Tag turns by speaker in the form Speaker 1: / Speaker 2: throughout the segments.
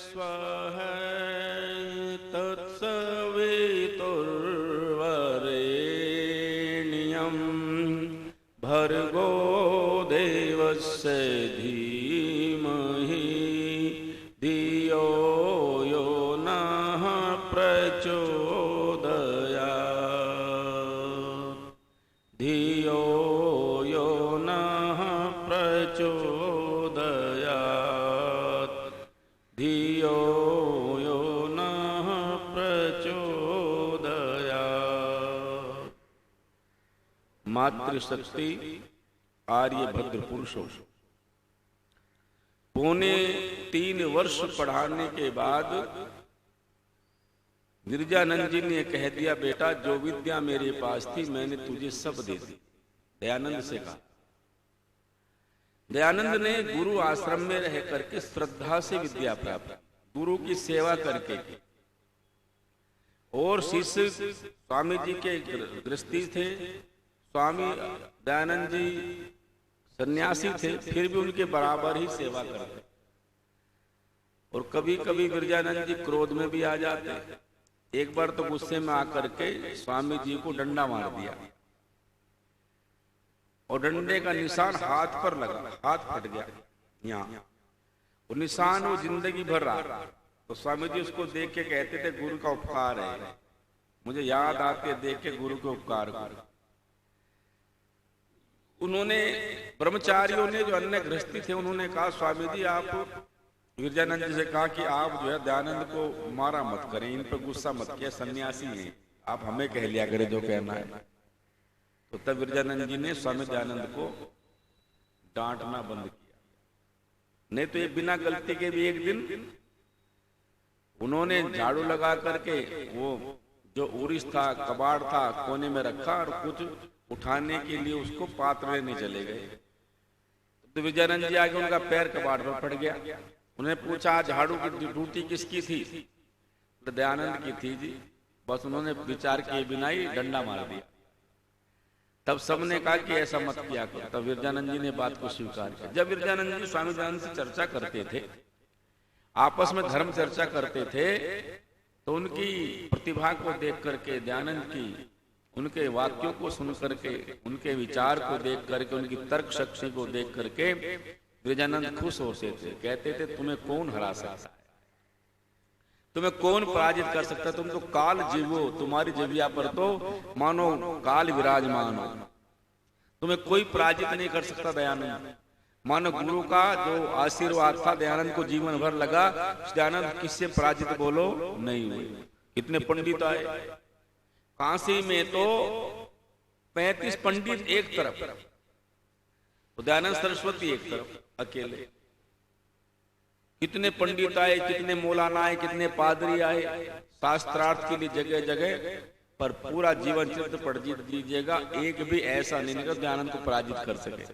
Speaker 1: स्वः तत्सवितुर्वरेण्यं भर्गो देवस्य धीमहि धियो यो नः प्रचोदयात् धियो यो नः प्रचोदयात् धियो यो नः प्रचोदयात्। मातृशक्ति आर्यभद्र पुरुषों, 3.25 वर्ष पढ़ाने के बाद गिरिजानंद जी ने कह दिया, बेटा जो विद्या मेरे पास थी मैंने तुझे सब दे दी। दयानंद से कहा। दयानंद ने गुरु आश्रम में रह करके श्रद्धा से विद्या प्राप्त, गुरु की सेवा करके, और शिष्य स्वामी जी के गृहस्थी थे। स्वामी दयानंद जी सन्यासी थे, फिर भी उनके बराबर ही सेवा करते। और कभी कभी गिरिजानंद जी क्रोध में भी आ जाते। एक बार तो गुस्से में आकर के स्वामी जी को डंडा मार दिया, और डंडे का निशान हाथ पर लगा, हाथ फट गया यहाँ, और निशान वो जिंदगी भर रहा। तो स्वामी जी उसको देख के कहते थे, गुरु का उपकार है, मुझे याद आते देख के गुरु के उपकार को। उन्होंने ब्रह्मचारियों ने, जो अन्य गृहस्थी थे, उन्होंने कहा, स्वामी जी आप गिरिजानंद जी से कहा कि आप जो है दयानंद को मारा मत करें, इन पर गुस्सा मत किया, सन्यासी हैं, आप हमें कह लिया करें जो कहना है। तो तब गिरिजानंद जी ने स्वामी दयानंद को डांटना बंद किया। नहीं तो ये बिना गलती के भी एक दिन उन्होंने झाड़ू लगा करके वो जो उरिस था, कबाड़ था, कोने में रखा, और कुछ उठाने के लिए उसको पात्र लेने चले गए। तो गिरिजानंद जी आगे, उनका पैर कबाड़ पर पड़ गया। उन्हें पूछा, झाड़ू की ड्यूटी किसकी थी? तो दयानंद की थी जी। बस उन्होंने विचार किए बिना ही डंडा मार दिया। तब सबने कहा कि ऐसा मत किया करो। तब गिरिजानंद जी ने बात को स्वीकार किया। जब गिरिजानंद जी स्वामी दयानंद से चर्चा करते थे, आपस में धर्म चर्चा करते थे, तो उनकी प्रतिभा को देख करके, दयानंद की उनके वाक्यों को सुन करके, उनके विचार को देख करके, उनकी तर्क शक्ति को देख करके गिरिजानंद खुश होते थे। कहते थे, तुम्हें कौन हरा सकता है, तुम्हें कौन पराजित कर सकता है, तुम तो काल जीवो, तुम्हारी जीविया पर तो मानो काल विराजमान हो, तुम्हें कोई पराजित नहीं कर सकता। दयानंद मानो गुरु का जो आशीर्वाद था दयानंद को जीवन भर लगा, दयानंद किससे पराजित बोलो नहीं हुए। कितने पंडित आए, काशी में तो 35 पंडित एक तरफ, तो दयानंद सरस्वती एक तरफ अकेले। कितने पंडित आए, कितने मौलाना आए, कितने पादरी आए, शास्त्रार्थ के लिए जगह जगह, पर पूरा जीवन चित्र पढ़ दीजिएगा, एक भी ऐसा नहीं निकला दयानंद को पराजित कर सके।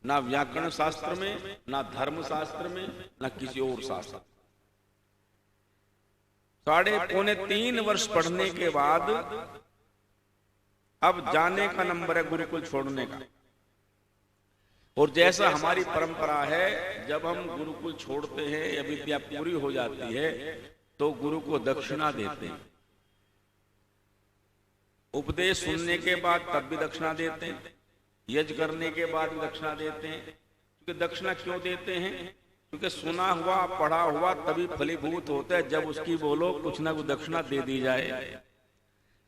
Speaker 1: ना व्याकरण शास्त्र में, ना धर्म शास्त्र में, ना किसी और शास्त्र। 3.25 वर्ष पढ़ने के बाद अब जाने का नंबर है गुरुकुल छोड़ने का। और जैसा हमारी परंपरा है, जब हम गुरुकुल छोड़ते हैं या विद्या पूरी हो जाती है तो गुरु को दक्षिणा देते हैं। उपदेश सुनने के बाद तब भी दक्षिणा देते हैं, यज्ञ करने के बाद भी दक्षिणा देते हैं। क्योंकि दक्षिणा क्यों देते हैं? क्योंकि सुना हुआ, पढ़ा हुआ तभी फलीभूत होता है जब उसकी बोलो कुछ ना कुछ दक्षिणा दे दी जाए।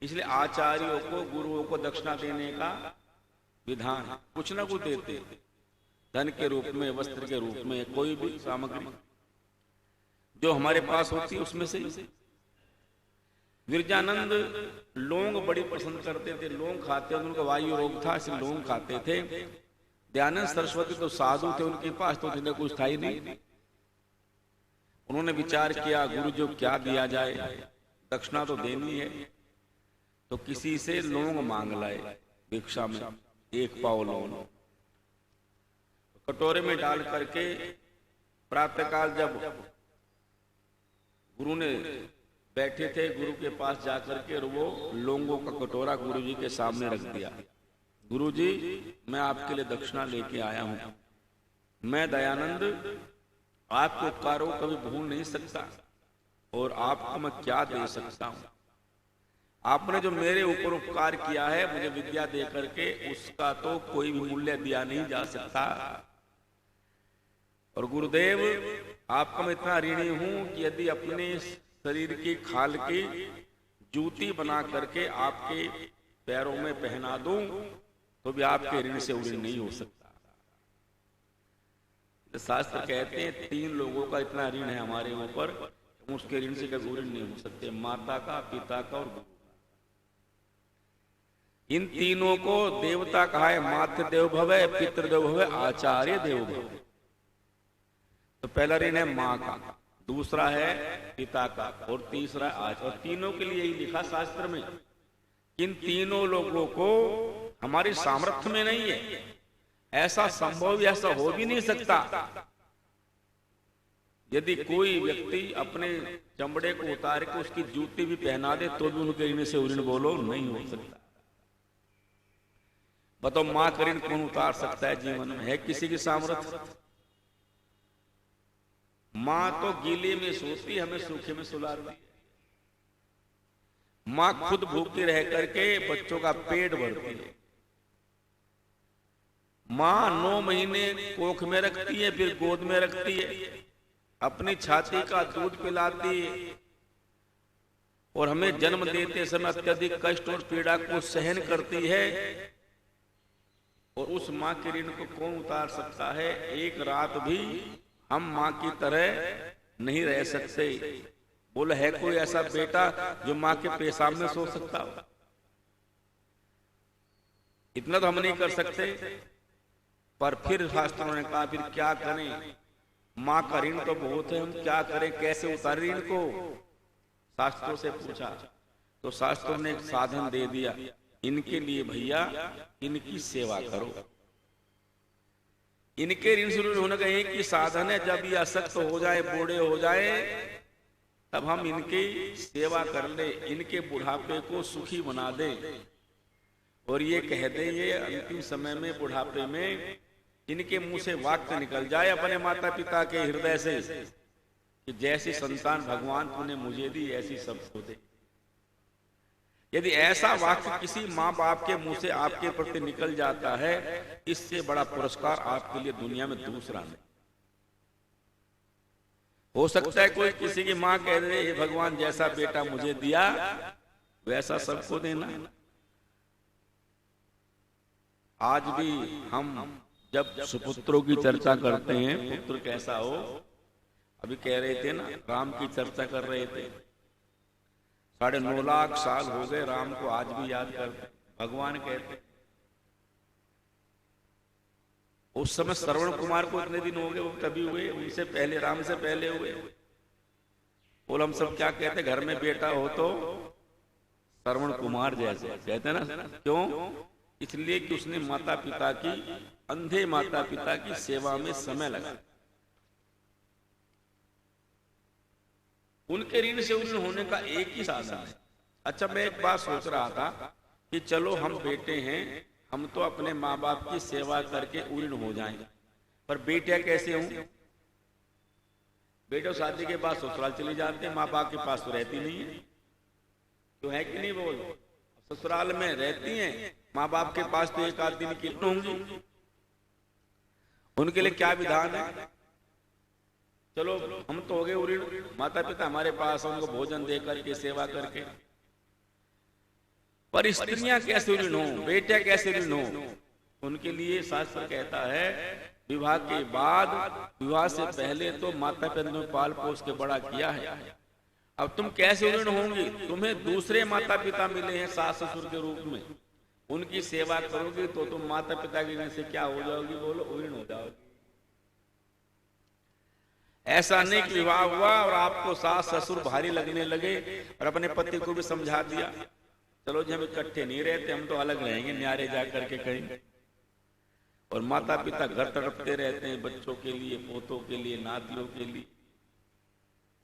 Speaker 1: इसलिए आचार्यों को, गुरुओं को दक्षिणा देने का विधान है। कुछ ना कुछ देते, धन के रूप में, वस्त्र के रूप में, कोई भी सामग्री जो हमारे पास होती है उसमें से। गिरिजानंद लौंग बड़ी पसंद करते थे, लौंग खाते, उनका वायु रोग था इसलिए लौंग खाते थे। दयानंद सरस्वती तो साधु थे, उनके पास तो कुछ था ही नहीं। उन्होंने विचार किया, गुरु जो क्या दिया जाए, दक्षिणा तो देनी है, तो किसी से लौंग मांग लाए भिक्षा में, 1 पाव लौंग कटोरे में डाल करके प्रातःकाल जब गुरु ने बैठे थे, गुरु के पास जाकर के वो लौंगों का कटोरा गुरु जी के सामने रख दिया। गुरु जी, मैं आपके लिए दक्षिणा लेके आया हूं। मैं दयानंद आपके उपकारों को कभी भूल नहीं सकता, और आपको मैं क्या दे सकता हूं। आपने जो मेरे ऊपर उपकार किया है मुझे विद्या दे करके, उसका तो कोई भी मूल्य दिया नहीं जा सकता। और गुरुदेव, आपका मैं इतना ऋणी हूं कि यदि अपने शरीर की खाल की जूती बना करके आपके पैरों में पहना दूं तो भी आपके ऋण से ऋण नहीं हो सकता। शास्त्र कहते हैं 3 लोगों का इतना ऋण है हमारे ऊपर, उसके ऋण से कभी ऋण नहीं हो सकते, माता का, पिता का और गुरु का। इन तीनों को देवता कहा है, मातृ देव भव, पितृदेव भव, आचार्य देव भव। तो पहला ऋण है माँ का, दूसरा है पिता का, और तीसरा आज। और तीनों के लिए यही लिखा शास्त्र में, इन तीनों लोगों को हमारी सामर्थ्य में नहीं है, ऐसा संभव, ऐसा हो भी नहीं सकता। यदि कोई व्यक्ति अपने चमड़े को उतार के उसकी जूती भी पहना दे तो भी उनके ऋण से ऋण बोलो नहीं हो सकता। बताओ, मां का ऋण कौन उतार सकता है जीवन में? है किसी की सामर्थ्य? मां तो गीले में सोती, हमें सूखे में सुलाती है। मां खुद भूखी रह करके बच्चों का पेट भरती है। मां 9 महीने कोख में रखती है, फिर गोद में रखती है, अपनी छाती का दूध पिलाती है, और हमें जन्म देते समय अत्यधिक कष्ट और पीड़ा को सहन करती है। और उस मां के ऋण को कौन उतार सकता है? एक रात भी हम मां की तरह नहीं रह सकते। बोले, है कोई ऐसा बेटा जो मां के पेशाब में सो सकता हो? इतना तो हम नहीं कर सकते। पर फिर शास्त्रों ने कहा, फिर क्या करें? मां का ऋण तो बहुत है, हम क्या करें, कैसे उतारे ऋण को? शास्त्रों से पूछा तो शास्त्रों ने एक साधन दे दिया, इनके लिए भैया इनकी सेवा करो। इनके ऋण से ऋण होने का एक ही साधन है, जब ये अशक्त हो जाए, बूढ़े हो जाए, तब हम इनकी सेवा कर ले, इनके बुढ़ापे को सुखी बना दे। और ये कह दे, ये अंतिम समय में बुढ़ापे में इनके मुंह से वाक्य निकल जाए अपने माता पिता के हृदय से कि जैसी संतान भगवान तूने मुझे दी ऐसी सबको दे। यदि ऐसा वाक्य किसी माँ बाप के मुंह से आपके प्रति निकल जाता है, इससे बड़ा पुरस्कार आपके लिए दुनिया में दूसरा नहीं। हो सकता है कोई किसी की माँ कह दे, हे भगवान जैसा बेटा मुझे दिया वैसा सबको देना। आज भी हम जब सुपुत्रों की चर्चा करते हैं, पुत्र कैसा हो, अभी कह रहे थे ना, राम की चर्चा कर रहे थे, 9.5 लाख साल हो गए राम को आज भी याद करते। भगवान कहते उस समय श्रवण कुमार को इतने दिन हो गए, वो तभी हुए, उनसे पहले, राम से पहले हुए। बोल, हम सब क्या कहते, घर में बेटा हो तो श्रवण कुमार जैसे कहते ना। क्यों? इसलिए कि उसने माता पिता की, अंधे माता पिता की सेवा में समय लगा। उनके ऋण से ऋण होने का एक ही साधन है। अच्छा, मैं एक बात सोच रहा था कि चलो हम बेटे हैं, हम तो अपने माँ बाप की सेवा करके ऋण हो जाएंगे, पर बेटियां कैसे हों? बेटे शादी के बाद ससुराल चले जाते हैं, माँ बाप के पास तो रहती नहीं है। तो है कि नहीं? बोलो, ससुराल में रहती हैं, माँ बाप के पास तो एक आध दिन की होंगी। उनके लिए क्या विधान है? चलो हम तो हो गए ऋण, माता पिता हमारे पास, उनको भोजन दे करके, सेवा करके, पर स्त्रियां कैसे ऋण हो, बेटियां कैसे ऋण हो? उनके लिए शास्त्र कहता है, विवाह के बाद, विवाह से पहले तो माता पिता ने पाल पोस के बड़ा किया है, अब तुम कैसे ऋण होंगी? तुम्हें दूसरे माता पिता मिले हैं सास ससुर के रूप में, उनकी सेवा करोगी तो तुम माता पिता के ऋण से क्या हो जाओगी? बोलो, ऋण हो जाओगी। ऐसा नहीं कि विवाह हुआ और आपको सास ससुर भारी लगने लगे और अपने पति को भी समझा दिया, चलो जी हम इकट्ठे नहीं रहते, हम तो अलग रहेंगे, न्यारे जा करके कहेंगे। और माता पिता घर तड़पते रहते हैं बच्चों के लिए, पोतों के लिए, नातियों के लिए।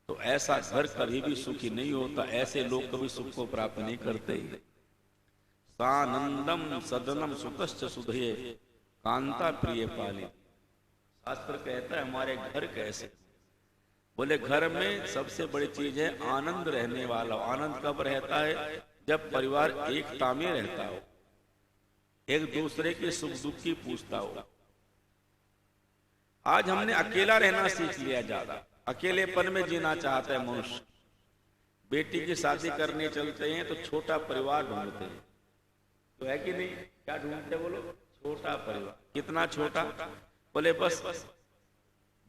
Speaker 1: तो ऐसा घर कभी भी सुखी नहीं होता, ऐसे लोग कभी सुख को प्राप्त नहीं करते। सानंदम सदनम सुतश्च सुधये कांता प्रिय पाली। शास्त्र कहता है हमारे घर कैसे, बोले घर में सबसे बड़ी चीज है आनंद रहने वाला। आनंद कब रहता है? जब परिवार एकता में रहता हो, एक दूसरे के सुख दुख की पूछता हो। आज हमने अकेला रहना सीख लिया ज्यादा, अकेलेपन में जीना चाहता है मनुष्य। बेटी की शादी करने चलते हैं तो छोटा परिवार ढूंढते हैं, तो है कि नहीं? क्या ढूंढते बोलो? छोटा परिवार। कितना छोटा? बोले बस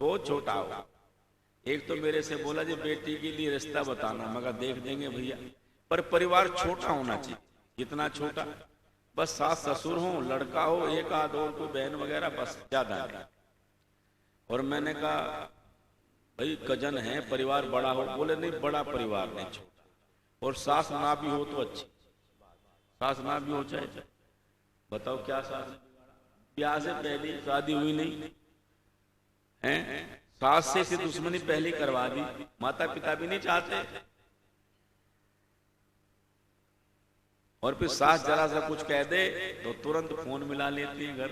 Speaker 1: बहुत छोटा हो। एक तो मेरे से बोला जी बेटी के लिए रिश्ता बताना, मगर देख देंगे भैया, पर परिवार छोटा होना चाहिए। कितना छोटा? बस सास ससुर हो, लड़का हो, एक आध और कोई बहन वगैरह, बस, ज्यादा नहीं। और मैंने कहा भाई कजन है, परिवार बड़ा हो। बोले नहीं, बड़ा परिवार नहीं, छोटा। और सास ना भी हो तो अच्छी, सास ना भी हो चाहे। बताओ क्या सास? ब्याह से पहले शादी हुई नहीं है, सास से दुश्मनी पहले करवा दी। माता पिता भी नहीं चाहते, और फिर सास जरा सा कुछ कह दे तो तुरंत फोन मिला लेती है घर।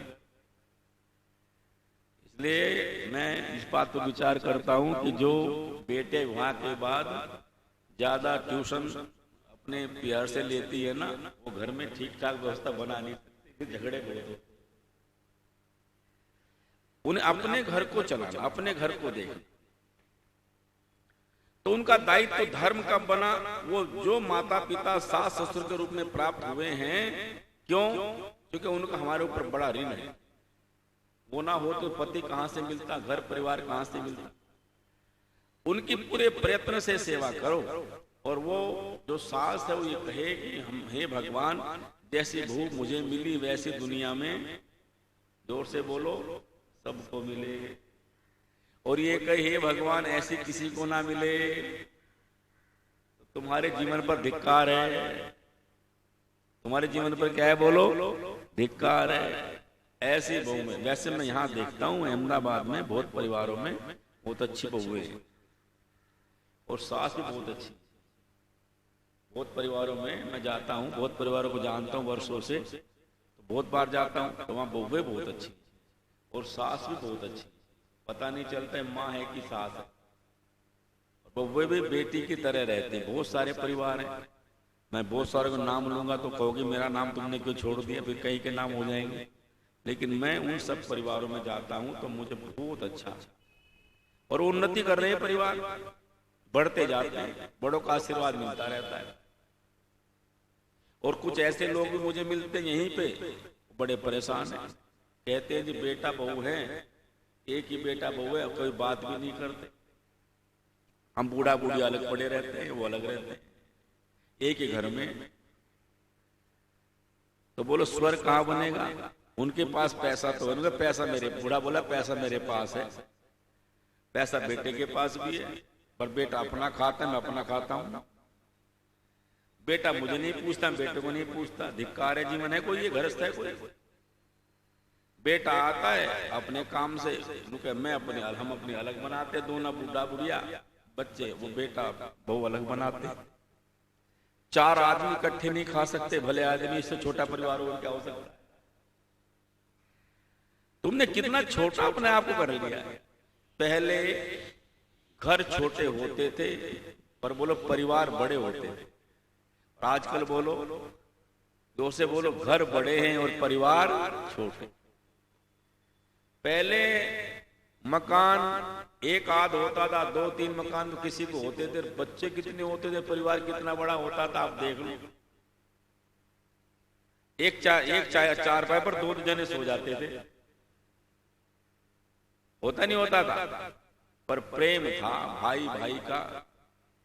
Speaker 1: इसलिए मैं इस बात पर विचार करता हूं कि जो बेटे वहां के बाद ज्यादा ट्यूशन अपने प्यार से लेती है ना, वो घर में ठीक ठाक व्यवस्था बना नहीं सकती, झगड़े बहुत। उन्हें अपने घर को चलाना, अपने घर को देखना, तो उनका दायित्व तो धर्म का बना। वो जो माता पिता सास ससुर के रूप में प्राप्त हुए हैं, क्यों? क्योंकि उनका हमारे ऊपर बड़ा ऋण है। वो ना हो तो पति कहां से मिलता, घर परिवार कहां से मिलता? उनकी पूरे प्रयत्न से सेवा करो। और वो जो सास है वो ये कहे कि हम, हे भगवान, जैसी बहू मुझे मिली वैसी दुनिया में, जोर से बोलो, सबको मिले। और ये कहे हे भगवान ऐसी किसी को ना मिले, तो तुम्हारे जीवन पर धिक्कार है। तुम्हारे जीवन पर क्या है बोलो? धिक्कार है। ऐसी बहू में, वैसे मैं यहाँ देखता हूँ अहमदाबाद में बहुत परिवारों में बहुत अच्छी बहुएं हैं, और सास भी बहुत अच्छी। बहुत परिवारों में मैं जाता हूँ, बहुत परिवारों को जानता हूँ वर्षों से, तो बहुत बार जाता हूँ, तो वहाँ बहुएं बहुत अच्छी और सास भी बहुत अच्छी। पता नहीं चलता है माँ है कि सास है। बहुएं भी बेटी की तरह रहते हैं। बहुत सारे परिवार हैं, मैं बहुत सारे को नाम लूंगा तो कहोगे मेरा नाम तुमने क्यों छोड़ दिया, फिर कई के नाम हो जाएंगे। लेकिन मैं उन सब परिवारों में जाता हूं तो मुझे बहुत अच्छा, और उन्नति कर रहे हैं परिवार, बढ़ते जाते हैं, बड़ों का आशीर्वाद मिलता रहता है। और कुछ ऐसे लोग भी मुझे मिलते हैं यहीं पे, बड़े परेशान हैं, कहते हैं जी बेटा बहू है, एक ही बेटा बहू है, कोई बात भी नहीं करते। हम बूढ़ा बूढ़ी अलग पड़े रहते हैं, वो अलग रहते हैं, एक ही घर में। तो बोलो स्वर्ग कहां बनेगा? उनके पास पैसा तो है, पैसा मेरे, बूढ़ा बोला पैसा मेरे पास है, पैसा बेटे के पास भी है, पर बेटा अपना खाता है, मैं अपना खाता हूं। बेटा मुझे नहीं पूछता, बेटे को नहीं पूछता। धिक्कार है जीवन है कोई, ये घरस्थ है कोई? बेटा आता है अपने काम से, मैं अपने, हम अपने अलग बनाते, दोनों बूढ़ा बुढ़िया बच्चे, वो बेटा बहु अलग बनाते। चार आदमी इकट्ठे नहीं खा सकते, भले आदमी, इससे छोटा परिवार और क्या हो सकता है? तुमने कितना छोटा अपने आप को कर लिया है। पहले घर छोटे होते थे, पर बोलो परिवार बड़े होते थे। आजकल बोलो, दो से बोलो, घर बड़े हैं और परिवार छोटे। पहले मकान एक आध होता था, 2-3 मकान तो किसी को होते थे, बच्चे कितने होते थे, परिवार कितना बड़ा होता था, आप देख लो। एक चारपाई पर 2 जने सो जाते थे, होता नहीं होता था, पर प्रेम था भाई भाई का,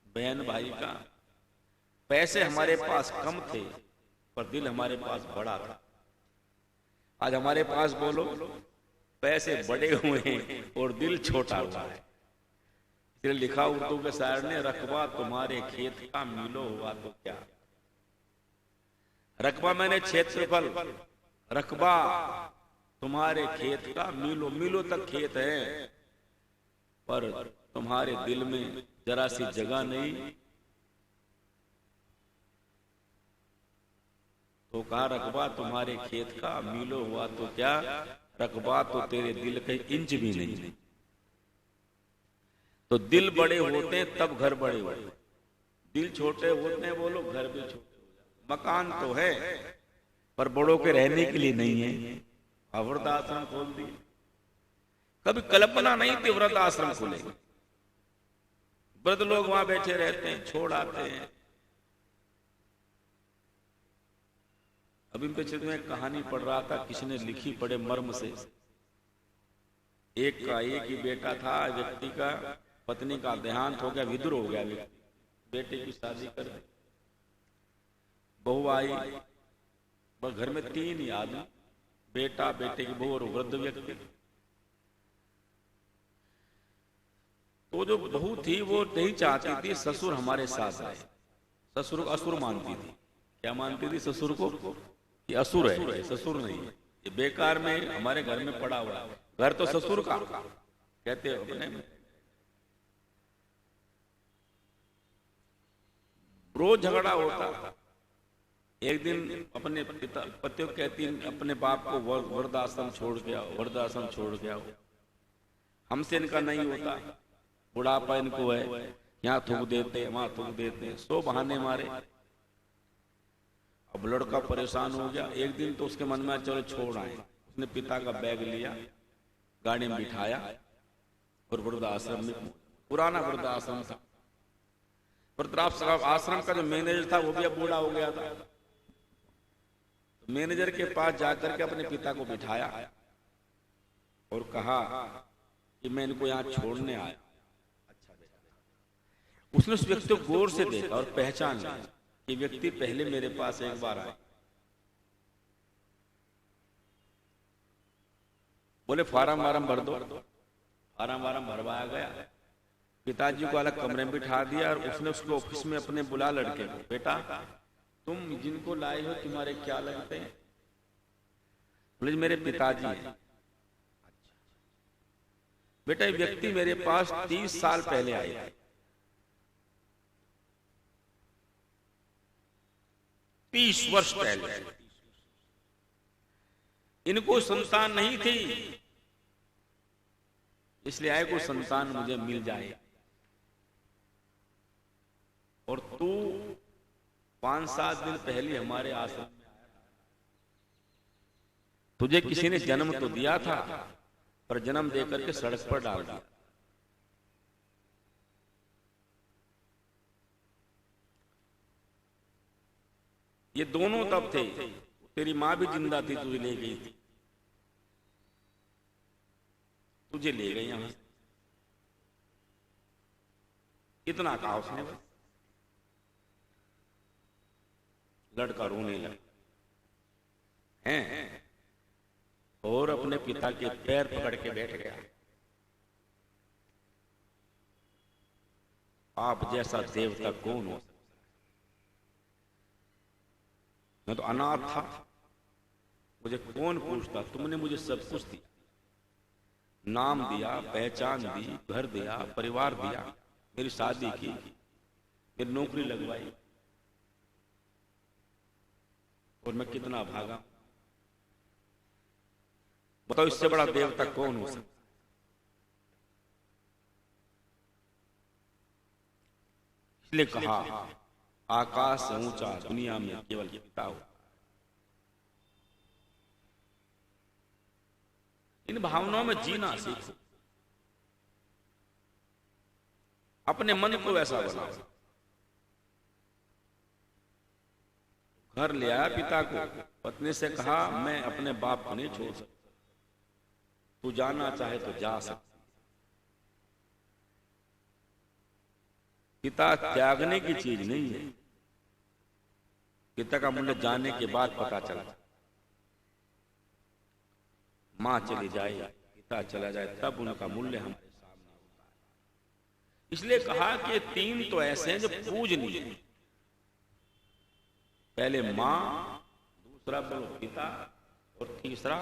Speaker 1: बहन भाई का। पैसे हमारे पास कम थे, पर दिल हमारे पास बड़ा था। आज हमारे पास बोलो पैसे बड़े हुए हैं और दिल छोटा हुआ है। इसलिए लिखा उर्दू के शायर ने, रकबा तुम्हारे खेत का मिलो हुआ तो क्या। रकबा मैंने क्षेत्रफल, रकबा तुम्हारे खेत का मीलों मीलों तक खेत है, पर तुम्हारे दिल में जरा सी जगह नहीं। तो कहा रकबा तुम्हारे खेत का मीलों हुआ तो क्या, रकबा तो तेरे दिल का इंच भी नहीं। तो तो दिल बड़े होते हैं तब घर बड़े होते हैं, दिल छोटे होते हैं वो लोग घर भी छोटे हो जाते। मकान तो है पर बड़ों के रहने के लिए नहीं है। वृद्धाश्रम खोल दिए, कभी कल्पना नहीं थी वृद्धाश्रम खुलेंगे। वृद्ध लोग वहां बैठे रहते हैं, छोड़ आते हैं। अभी पीछे में एक कहानी पढ़ रहा था, किसी ने लिखी बड़े मर्म से। एक ही बेटा था व्यक्ति का, पत्नी का देहांत हो गया, विधुर हो गया व्यक्ति, बेटे की शादी कर दी। बहू आई, बस घर में 3 ही आदमी, बेटा, बेटे की बहू और वृद्ध व्यक्ति। तो जो बहू थी वो नहीं चाहती थी ससुर हमारे साथ आए। ससुर को असुर मानती थी। क्या मानती थी ससुर को? ये असुर है, ससुर नहीं है, ये बेकार में हमारे घर में पड़ा हुआ है। घर तो ससुर का कहते हो अपने में। रोज झगड़ा होता। एक दिन अपने पिता पति को कहती अपने बाप को वृद्धाश्रम छोड़ के आओ, वृद्धाश्रम छोड़ के आओ, हमसे इनका नहीं होता, बुढ़ापा इनको है, यहाँ थूक देते वहां थूक देते, 100 बहाने मारे। अब लड़का परेशान हो गया। एक दिन तो उसके मन में चलो छोड़ आए। उसने पिता का बैग लिया, गाड़ी में बिठाया और वृद्धाश्रम में, पुराना वृद्धाश्रम था, वृद्धाश्रम का जो मैनेजर था वो भी अब बूढ़ा हो गया था। तो मैनेजर के पास जाकर के अपने पिता को बिठाया और कहा कि मैं इनको यहाँ छोड़ने आया। उसने उस व्यक्ति को गौर से देखा और पहचान लिया कि व्यक्ति पहले मेरे पास एक बार आया। बोले फार्म वारम भर दो। फार्म वारम भरवाया गया। पिताजी को अलग कमरे में बिठा दिया और उसने उसको ऑफिस में अपने बुला लड़के को, बेटा तुम जिनको लाए हो तुम्हारे क्या लगते हैं? बोले मेरे पिताजी हैं। बेटा व्यक्ति मेरे पास 30 साल पहले आए, 30 वर्ष पहले। इनको संतान नहीं थी, इसलिए आए को संतान मुझे मिल जाए। और तू 5-7 दिन पहले हमारे आश्रम में आया था। तुझे किसी ने जन्म तो दिया था पर जन्म देकर के सड़क पर डाल दिया। ये दोनों तब थे। तेरी मां भी जिंदा थी, तुझे ले गई थी, तुझे ले गई यहां। इतना कहा उसने। लड़का रोने लगा हैं और अपने पिता के पैर पकड़ के बैठ गया। आप जैसा देवता कौन हो? मैं तो अनाथ था, मुझे कौन पूछता? तुमने मुझे सब कुछ दिया, नाम दिया, पहचान दी, घर दिया, परिवार दिया, मेरी शादी की, मेरी नौकरी लगवाई, और मैं कितना भागा। बताओ इससे बड़ा देवता कौन हो सकता? इसलिए कहा आकाश से ऊंचा दुनिया में केवल पिता हो। इन भावनाओं में जीना सीखो, अपने मन को ऐसा बनाओ। घर ले आया पिता को, पत्नी से कहा मैं अपने बाप को नहीं छोड़ सकता, तू जाना चाहे तो जा सकता। पिता त्यागने की चीज नहीं है, पिता का मूल्य जाने के बाद पता चला। मां चली जाए, पिता चला जाए, तब उनका मूल्य हमारे सामने होता है। इसलिए कहा कि 3 तो ऐसे हैं जो पूजनीय है। पहले मां, दूसरा पिता और तीसरा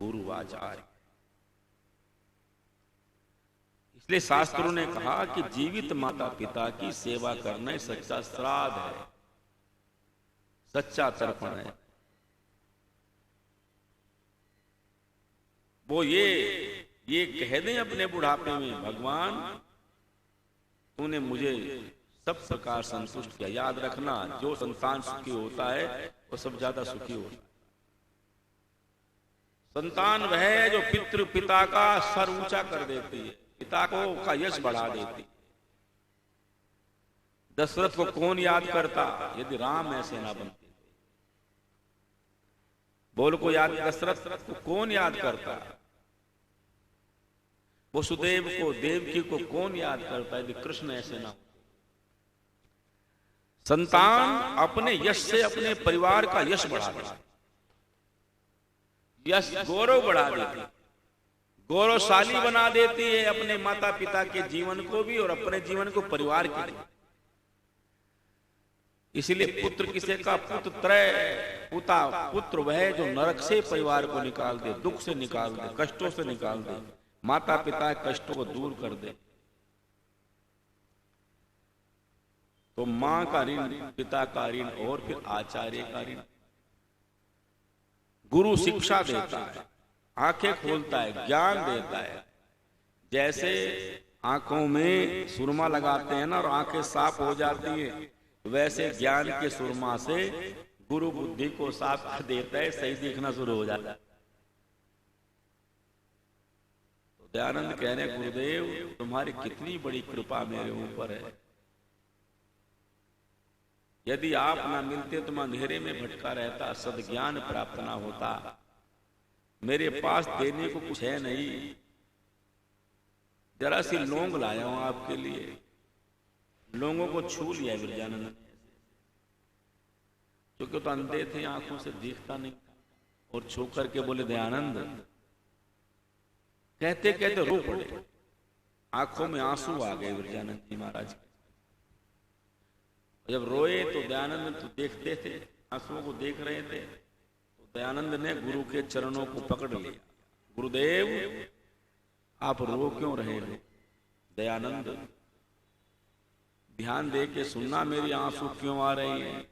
Speaker 1: गुरु आचार्य। इसलिए शास्त्रों ने कहा कि जीवित माता पिता की सेवा करना सच्चा श्राद्ध है, सच्चा तर्पण है। ये कह दें अपने बुढ़ापे में, भगवान तूने मुझे सब प्रकार संतुष्ट किया। याद रखना, जो संतान सुखी होता है वो सब ज्यादा सुखी होता है। संतान वह है जो पितृ पिता का सर ऊंचा कर देती है, पिता को का यश बढ़ा देती। दशरथ को कौन याद करता यदि राम ऐसे ना बनते? बोल को याद, दशरथ को कौन याद करता? वसुदेव को, देवकी को कौन याद करता यदि कृष्ण ऐसे ना? संतान अपने यश से अपने परिवार का यश बढ़ा देती, यश गौरव बढ़ा देती, गौरवशाली बना देती है अपने माता पिता के जीवन को भी और अपने जीवन को, परिवार के लिए। इसलिए पुत्र किसे का पुत्र त्रय पुता, पुत्र वह जो नरक से परिवार को निकाल दे, दुख से निकाल दे, कष्टों से निकाल दे, माता पिता के कष्टों को दूर कर दे। तो मां का ऋण, पिता का ऋण और फिर आचार्य का ऋण। गुरु शिक्षा देता है, आंखें खोलता है, ज्ञान देता है। जैसे आंखों में सुरमा लगाते हैं ना और आंखें साफ हो जाती हैं, वैसे ज्ञान के सुरमा से गुरु बुद्धि को साफ कर देता है, सही दिखना शुरू हो जाता है। तो दयानंद कह रहे, गुरुदेव तुम्हारी कितनी बड़ी कृपा मेरे ऊपर है। यदि आप ना मिलते तो मैं अंधेरे में भटका रहता, सद्ज्ञान प्राप्त ना होता। मेरे पास देने को कुछ है नहीं, जरा सी लौंग लाया हूं आपके लिए। लोगों को छू लिया विरजानंद ने, क्योंकि तो अंधे थे, आंखों से दिखता नहीं, और छू करके बोले दयानंद। कहते कहते रो पड़े, आंखों में आंसू आ गए विरजानंद जी महाराज। जब रोए तो दयानंद तो देखते थे, आंसुओं को देख रहे थे, तो दयानंद ने गुरु के चरणों को पकड़ लिया। गुरुदेव आप रो क्यों रहे हो? दयानंद ध्यान दे के सुनना, मेरी आंसू क्यों आ रही हैं?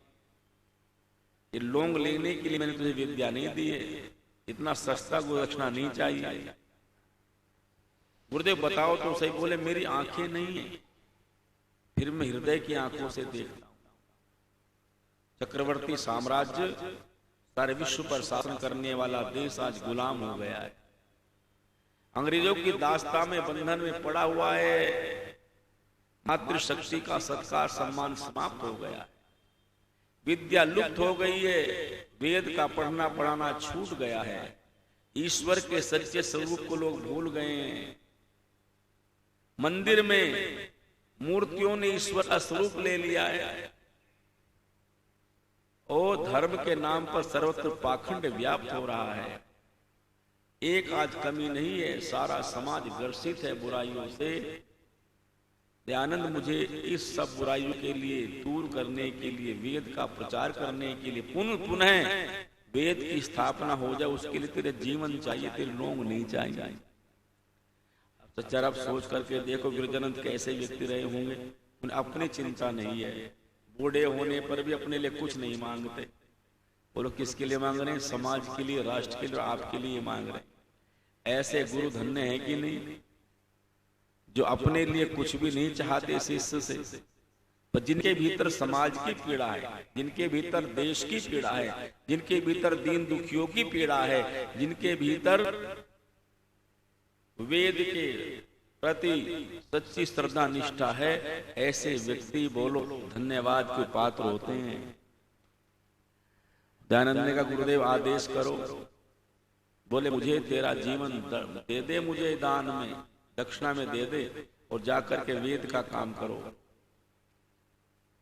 Speaker 1: ये लौंग लेने के लिए मैंने तुझे विद्या नहीं दी है, इतना सस्ता गुदक्षिणा नहीं चाहिए। गुरुदेव बताओ तो सही। बोले मेरी आंखें नहीं है, फिर मैं हृदय की आंखों से देखता हूं। चक्रवर्ती साम्राज्य सारे विश्व पर शासन करने वाला देश आज गुलाम हो गया है, अंग्रेजों की दास्ता में बंधन में पड़ा हुआ है। मातृशक्ति का सत्कार सम्मान समाप्त हो गया है, विद्या लुप्त हो गई है, वेद का पढ़ना पढ़ाना छूट गया है, ईश्वर के सच्चे स्वरूप को लोग भूल गए हैं। मंदिर में मूर्तियों ने ईश्वर का स्वरूप ले लिया है, और धर्म के नाम पर सर्वत्र पाखंड व्याप्त हो रहा है। एक आज कमी नहीं है, सारा समाज ग्रसित है बुराइयों से। दयानंद मुझे इस सब बुराइयों के लिए दूर करने के लिए, वेद का प्रचार करने के लिए, पुनः वेद की स्थापना हो जाए, उसके लिए तेरे जीवन चाहिए, तेरे लौंग नहीं चाहिए। तो जरा आप सोच करके देखो गिरिजानंद कैसे व्यक्ति रहे होंगे। उन्हें अपनी चिंता नहीं है, बूढ़े होने पर भी अपने लिए कुछ नहीं मांगते। वो लोग किसके लिए मांग रहे हैं? समाज के लिए, राष्ट्र के लिए, आपके लिए मांग रहे हैं। ऐसे गुरु धन्य है कि नहीं, जो अपने लिए कुछ भी नहीं चाहते शिष्य से, पर जिनके भीतर समाज की पीड़ा है, जिनके भीतर देश की पीड़ा है, जिनके भीतर दीन दुखियों की पीड़ा है, जिनके भीतर वेद के प्रति सच्ची श्रद्धा निष्ठा है, ऐसे व्यक्ति बोलो धन्यवाद के पात्र होते हैं। दयानंद ने कहा गुरुदेव आदेश करो। बोले मुझे तेरा जीवन दे दे, मुझे दान में, दक्षिणा में दे दे, और जाकर के वेद का काम करो।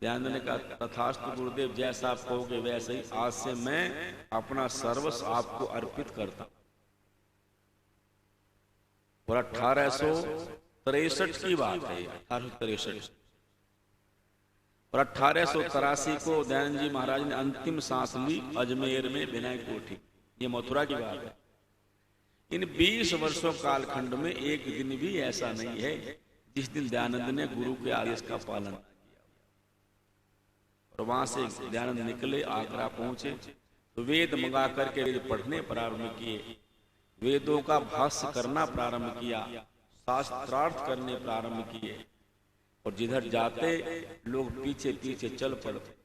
Speaker 1: दयानंद ने कहा तथास्तु गुरुदेव, जैसा आप कहोगे वैसे ही। आज से मैं अपना सर्वस्व आपको अर्पित करता हूं। और 1863 की बात है, 1863। और 1883 को दयानंद जी महाराज ने अंतिम सांस ली अजमेर में विनय कोठी, ये मथुरा की बात है। इन 20 वर्षों कालखंड में एक दिन भी ऐसा नहीं है जिस दिन दयानंद ने गुरु के आदेश का पालन किया। और वहां से दयानंद निकले, आगरा पहुंचे, तो वेद मंगा करके वेद पढ़ने प्रारंभ किए। वेदों का भाष्य करना प्रारंभ किया, शास्त्रार्थ करने प्रारंभ किए, और जिधर जाते लोग पीछे पीछे चल पड़ते।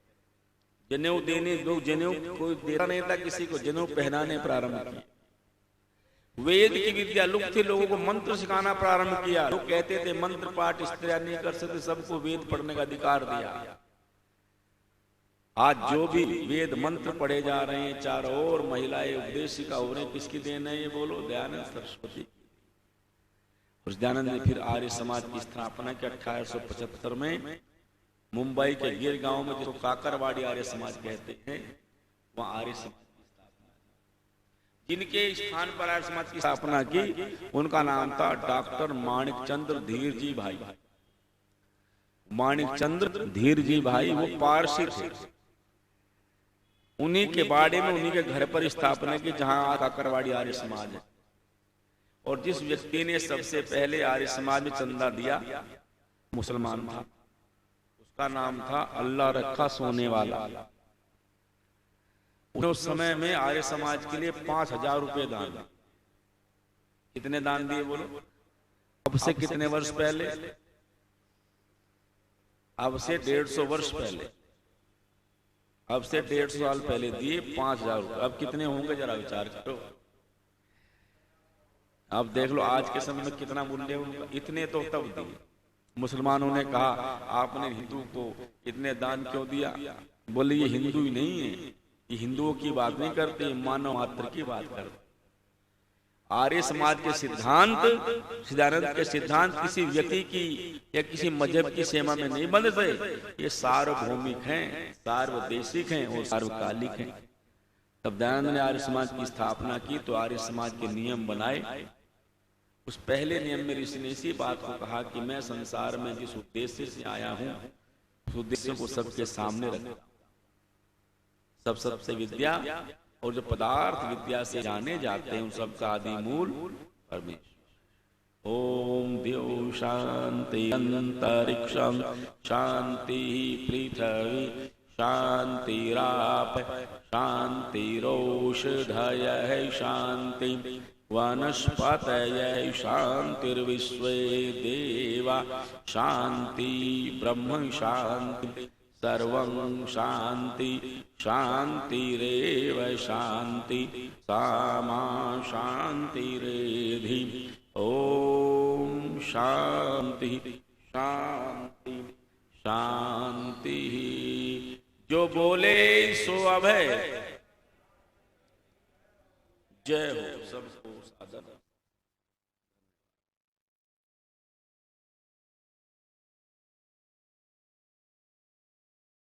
Speaker 1: जनेऊ देने, लोग जनेऊ कोई देता नहीं था किसी को, जनेऊ पहनाने प्रारंभ किए। वेद की विद्या लुप्त थी, लोगों को मंत्र सिखाना प्रारंभ किया। लोग कहते थे मंत्र पाठ स्त्रियां नहीं कर सकते, सबको वेद पढ़ने का अधिकार दिया। आज जो भी वेद मंत्र पढ़े जा रहे हैं, चारों ओर महिलाएं उपदेशिका हो रही, किसकी देन है ये बोलो? दयानंद सरस्वती। उस दयानंद ने फिर आर्य समाज की स्थापना की 1875 में मुंबई के गिर गांव में, जिसको काकरवाड़ी आर्य समाज कहते हैं, वहां आर्य समाज की स्थापना। जिनके स्थान पर आर्य समाज की स्थापना की उनका नाम था डॉक्टर माणिक चंद्र धीर जी भाई। माणिक चंद्र धीर जी भाई वो पारसी थे। उन्हीं के बाड़े में, उन्हीं के घर पर स्थापना की जहां काकरवाड़ी आर्य समाज है। और जिस व्यक्ति ने सबसे पहले आर्य समाज में चंदा दिया मुसलमान था, उसका नाम था अल्लाह रखा सोने वाला। उस समय में आर्य समाज के लिए 5000 रुपए दान दिए। कितने दान दिए बोलो? अब से कितने वर्ष पहले? अब से 150 वर्ष पहले, अब से 150 साल पहले दिए 5000 रुपए। अब कितने होंगे जरा विचार करो। अब देख लो आज के समय में कितना मूल्य उनका। इतने तो तब दिए। मुसलमानों ने कहा आपने हिंदू को इतने दान क्यों दिया? बोले ये हिंदू ही नहीं है, ये हिंदुओं की बात नहीं करते, मानव मात्र की बात करते। आर्य समाज के सिद्धांत, सिद्धांत के सिद्धांत किसी व्यक्ति की या किसी मजहब की सीमा में नहीं बंधते। ये सार्वभौमिक हैं, सार्वदेशिक हैं और सार्वकालिक हैं। तब दयानंद ने आर्य समाज की स्थापना की तो आर्य समाज के नियम बनाए। उस पहले नियम में ऋषि ने इसी बात को कहा कि मैं संसार में जिस उद्देश्य से आया हूं उस उद्देश्य को सबके सामने रखा। सबसे विद्या और जो पदार्थ विद्या से जाने जाते हैं उन सबका आदि मूल परमेश्वर। ओम द्यौ शांति अंतरिक्षं शांति पृथ्वी शांतिराप शांतिरोषधयः शांति वनस्पतयः शांतिर्विश्वे देवा शांति ब्रह्म शांति सर्वं शांति शांतिरेव शांति सामा शांतिरेधि। ओम शांति शांति शांति। जो बोले सो अभय। जय हो सबको सादर।